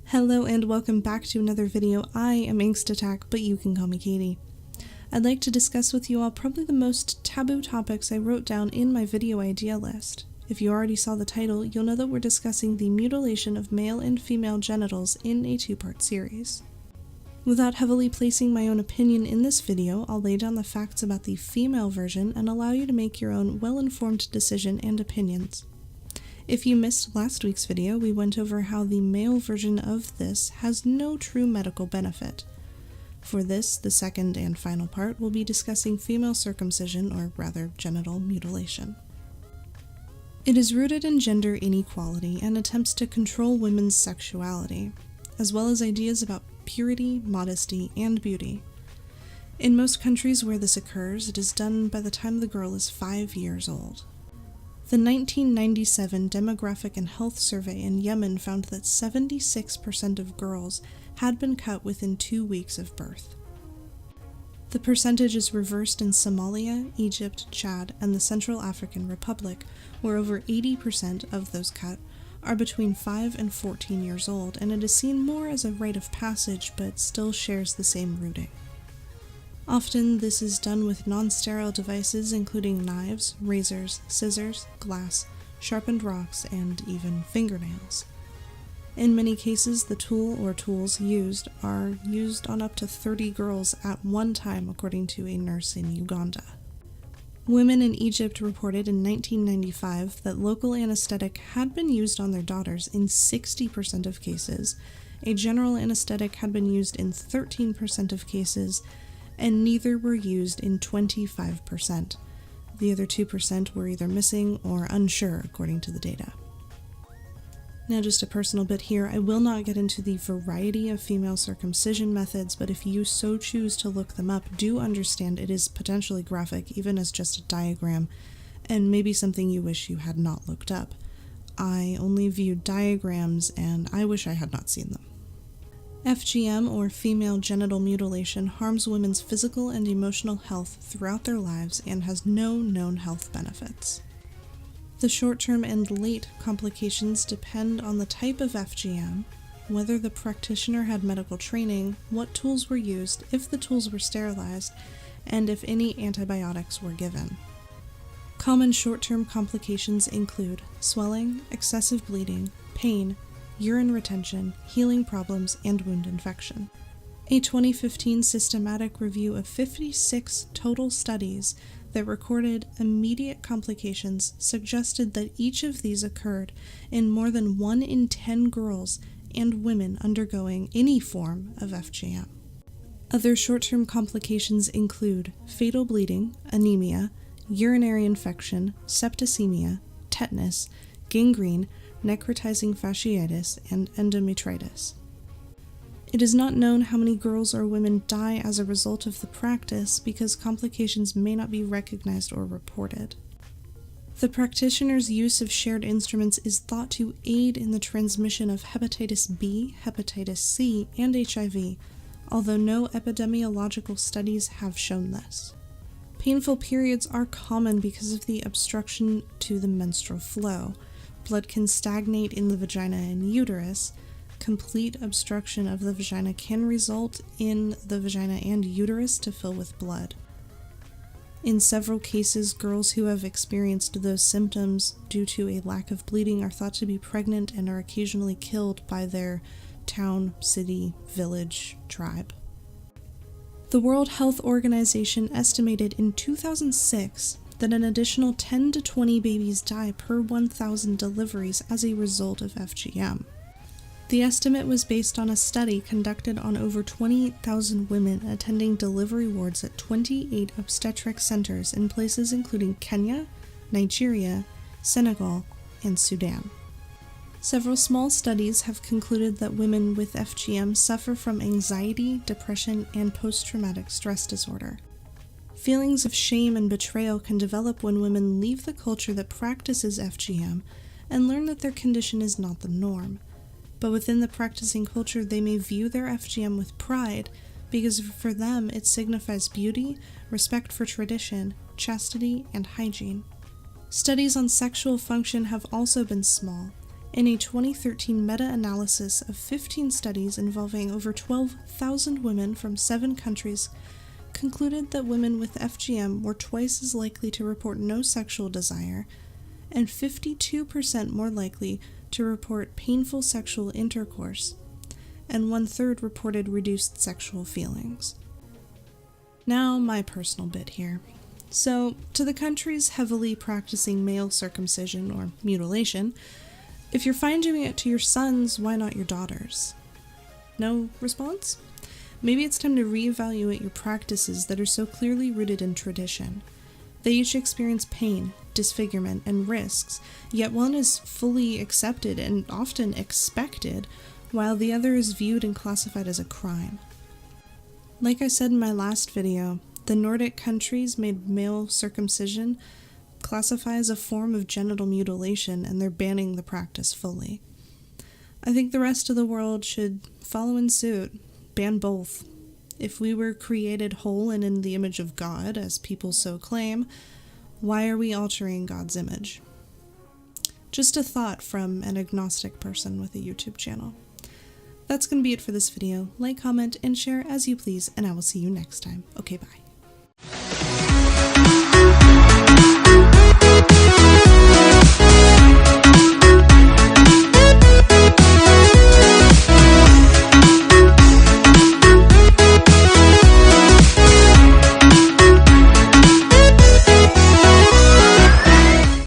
Hello and welcome back to another video. I am Angst, but you can call me Katie. I'd like to discuss with you all probably the most taboo topics I wrote down in my video idea list. If you already saw the title, you'll know that we're discussing the mutilation of male and female genitals in a two-part series. Without heavily placing my own opinion in this video, I'll lay down the facts about the female version and allow you to make your own well-informed decision and opinions. If you missed last week's video, we went over how the male version of this has no true medical benefit. For this, the second and final part, we'll be discussing female circumcision, or rather genital mutilation. It is rooted in gender inequality and attempts to control women's sexuality, as well as ideas about purity, modesty, and beauty. In most countries where this occurs, it is done by the time the girl is 5 years old. The 1997 Demographic and Health Survey in Yemen found that 76% of girls had been cut within 2 weeks of birth. The percentage is reversed in Somalia, Egypt, Chad, and the Central African Republic, where over 80% of those cut are between 5 and 14 years old, and it is seen more as a rite of passage but still shares the same rooting. Often, this is done with non-sterile devices including knives, razors, scissors, glass, sharpened rocks, and even fingernails. In many cases, the tool or tools used are used on up to 30 girls at one time, according to a nurse in Uganda. Women in Egypt reported in 1995 that local anesthetic had been used on their daughters in 60% of cases, a general anesthetic had been used in 13% of cases, and neither were used in 25%. The other 2% were either missing or unsure, according to the data. Now, just a personal bit here, I will not get into the variety of female circumcision methods, but if you so choose to look them up, do understand it is potentially graphic, even as just a diagram, and maybe something you wish you had not looked up. I only viewed diagrams, and I wish I had not seen them. FGM, or female genital mutilation, harms women's physical and emotional health throughout their lives and has no known health benefits. The short-term and late complications depend on the type of FGM, whether the practitioner had medical training, what tools were used, if the tools were sterilized, and if any antibiotics were given. Common short-term complications include swelling, excessive bleeding, pain, urine retention, healing problems, and wound infection. A 2015 systematic review of 56 total studies that recorded immediate complications suggested that each of these occurred in more than 1 in 10 girls and women undergoing any form of FGM. Other short-term complications include fatal bleeding, anemia, urinary infection, septicemia, tetanus, gangrene, necrotizing fasciitis, and endometritis. It is not known how many girls or women die as a result of the practice because complications may not be recognized or reported. The practitioner's use of shared instruments is thought to aid in the transmission of hepatitis B, hepatitis C, and HIV, although no epidemiological studies have shown this. Painful periods are common because of the obstruction to the menstrual flow. Blood can stagnate in the vagina and uterus. Complete obstruction of the vagina can result in the vagina and uterus to fill with blood. In several cases, girls who have experienced those symptoms due to a lack of bleeding are thought to be pregnant and are occasionally killed by their town, city, village, tribe. The World Health Organization estimated in 2006 that an additional 10 to 20 babies die per 1,000 deliveries as a result of FGM. The estimate was based on a study conducted on over 28,000 women attending delivery wards at 28 obstetric centers in places including Kenya, Nigeria, Senegal, and Sudan. Several small studies have concluded that women with FGM suffer from anxiety, depression, and post-traumatic stress disorder. Feelings of shame and betrayal can develop when women leave the culture that practices FGM and learn that their condition is not the norm. But within the practicing culture, they may view their FGM with pride because for them it signifies beauty, respect for tradition, chastity, and hygiene. Studies on sexual function have also been small, in a 2013 meta-analysis of 15 studies involving over 12,000 women from 7 countries, concluded that women with FGM were twice as likely to report no sexual desire and 52% more likely to report painful sexual intercourse, and 1/3 reported reduced sexual feelings. Now, my personal bit here. So, to the countries heavily practicing male circumcision or mutilation, if you're fine doing it to your sons, why not your daughters? No response? Maybe it's time to reevaluate your practices that are so clearly rooted in tradition. They each experience pain, disfigurement, and risks, yet one is fully accepted and often expected, while the other is viewed and classified as a crime. Like I said in my last video, the Nordic countries made male circumcision classify as a form of genital mutilation, and they're banning the practice fully. I think the rest of the world should follow in suit, ban both. If we were created whole and in the image of God, as people so claim, why are we altering God's image? Just a thought from an agnostic person with a YouTube channel. That's going to be it for this video. Like, comment, and share as you please, and I will see you next time. Okay, bye.